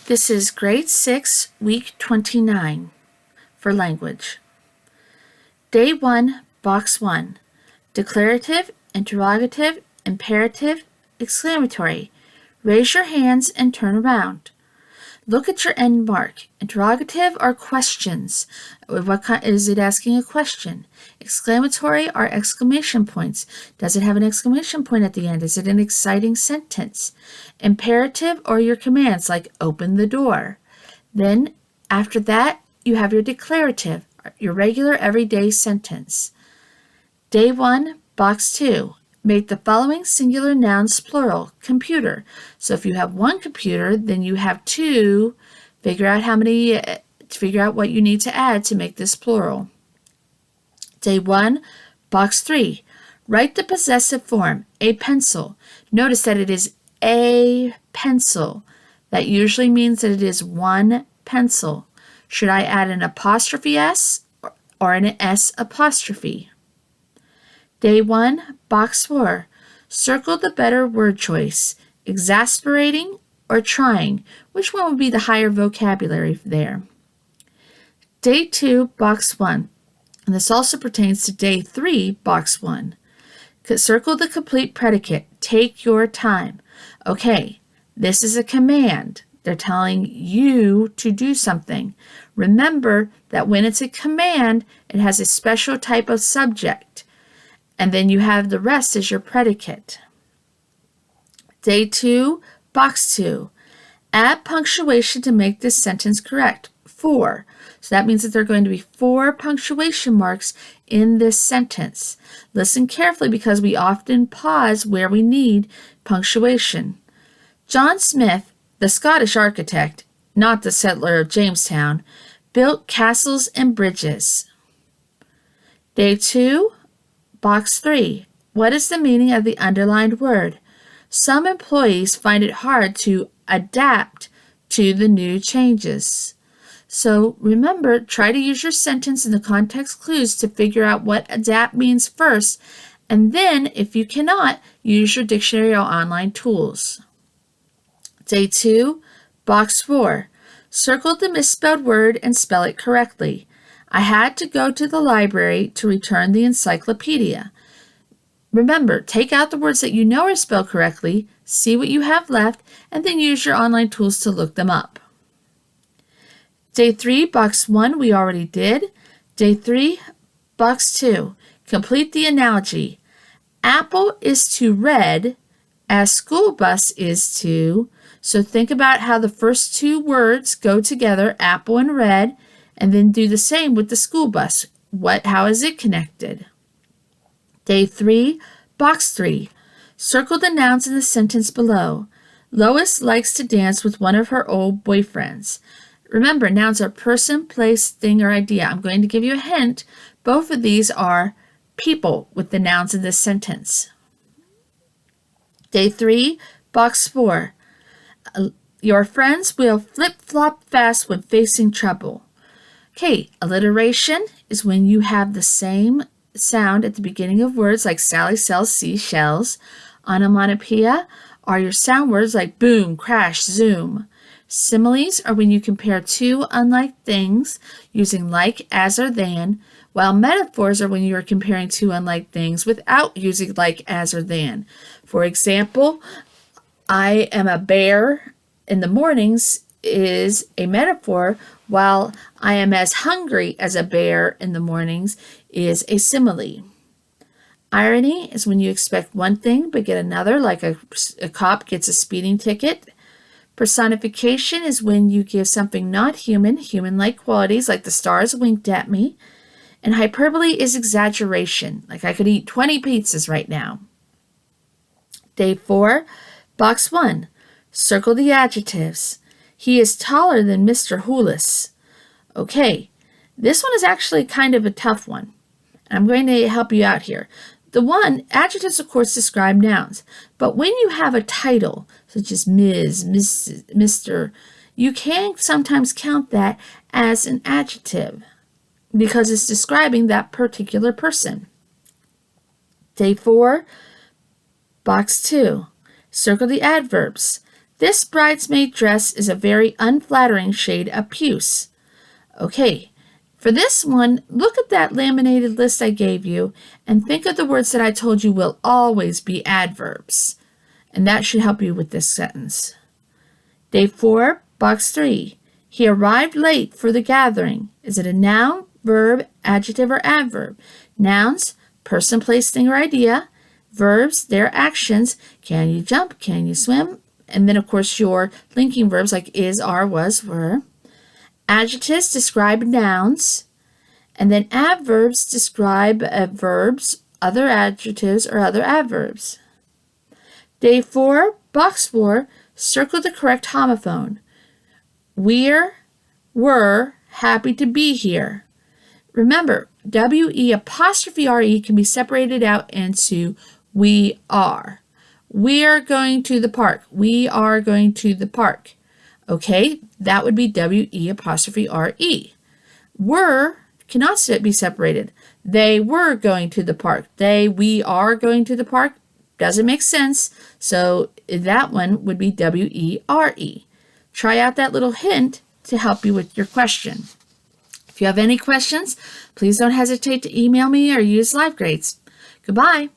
This is grade 6, week 29 for language. Day 1, box 1. Declarative, interrogative, imperative, exclamatory. Raise your hands and turn around. Look at your end mark. Interrogative are questions. Is it asking a question? Exclamatory are exclamation points. Does it have an exclamation point at the end? Is it an exciting sentence? Imperative are your commands like open the door. Then after that, you have your declarative, your regular everyday sentence. Day 1, box 2. Make the following singular nouns plural. Computer. So if you have one computer, then you have two. Figure out what you need to add to make this plural. Day 1, box 3. Write the possessive form, a pencil. Notice that it is a pencil. That usually means that it is one pencil. Should I add an apostrophe S or an S apostrophe? Day 1, box 4. Circle the better word choice, exasperating or trying. Which one would be the higher vocabulary there? Day 2, box 1. And this also pertains to day 3, box 1. Circle the complete predicate, take your time. Okay, this is a command. They're telling you to do something. Remember that when it's a command, it has a special type of subject. And then you have the rest as your predicate. Day 2, box 2. Add punctuation to make this sentence correct. 4. So that means that there are going to be 4 punctuation marks in this sentence. Listen carefully because we often pause where we need punctuation. John Smith, the Scottish architect, not the settler of Jamestown, built castles and bridges. Day 2, box 3. What is the meaning of the underlined word? Some employees find it hard to adapt to the new changes. So remember, try to use your sentence and the context clues to figure out what adapt means first, and then, if you cannot, use your dictionary or online tools. Day 2, box 4. Circle the misspelled word and spell it correctly. I had to go to the library to return the encyclopedia. Remember, take out the words that you know are spelled correctly, see what you have left, and then use your online tools to look them up. Day 3, box 1, we already did. Day 3, box 2. Complete the analogy. Apple is to red as school bus is to. So think about how the first 2 words go together, apple and red, and then do the same with the school bus. How is it connected? Day 3, box 3. Circle the nouns in the sentence below. Lois likes to dance with one of her old boyfriends. Remember, nouns are person, place, thing, or idea. I'm going to give you a hint. Both of these are people with the nouns in this sentence. Day 3, box 4. Your friends will flip-flop fast when facing trouble. Okay, alliteration is when you have the same sound at the beginning of words like Sally sells seashells. Onomatopoeia are your sound words like boom, crash, zoom. Similes are when you compare 2 unlike things using like, as, or than, while metaphors are when you are comparing 2 unlike things without using like, as, or than. For example, I am a bear in the mornings is a metaphor, while I am as hungry as a bear in the mornings is a simile. Irony is when you expect one thing but get another, like a cop gets a speeding ticket. Personification is when you give something not human, human-like qualities, like the stars winked at me. And hyperbole is exaggeration, like I could eat 20 pizzas right now. Day 4, box 1. Circle the adjectives. He is taller than Mr. Houlis. Okay, this one is actually kind of a tough one. I'm going to help you out here. Adjectives, of course, describe nouns. But when you have a title, such as Ms., Mrs., Mr., you can sometimes count that as an adjective because it's describing that particular person. Day 4, box 2. Circle the adverbs. This bridesmaid dress is a very unflattering shade of puce. Okay, for this one, look at that laminated list I gave you and think of the words that I told you will always be adverbs. And that should help you with this sentence. Day 4, box 3. He arrived late for the gathering. Is it a noun, verb, adjective, or adverb? Nouns, person, place, thing, or idea. Verbs, their actions. Can you jump? Can you swim? And then, of course, your linking verbs like is, are, was, were. Adjectives describe nouns. And then adverbs describe verbs, other adjectives, or other adverbs. Day 4, box 4, circle the correct homophone. Were happy to be here. Remember, W-E''re can be separated out into we are. We are going to the park. We are going to the park. Okay, that would be W-E''re. Were cannot be separated. They were going to the park. We are going to the park. Doesn't make sense. So that one would be W-E-R-E. Try out that little hint to help you with your question. If you have any questions, please don't hesitate to email me or use LiveGrades. Goodbye.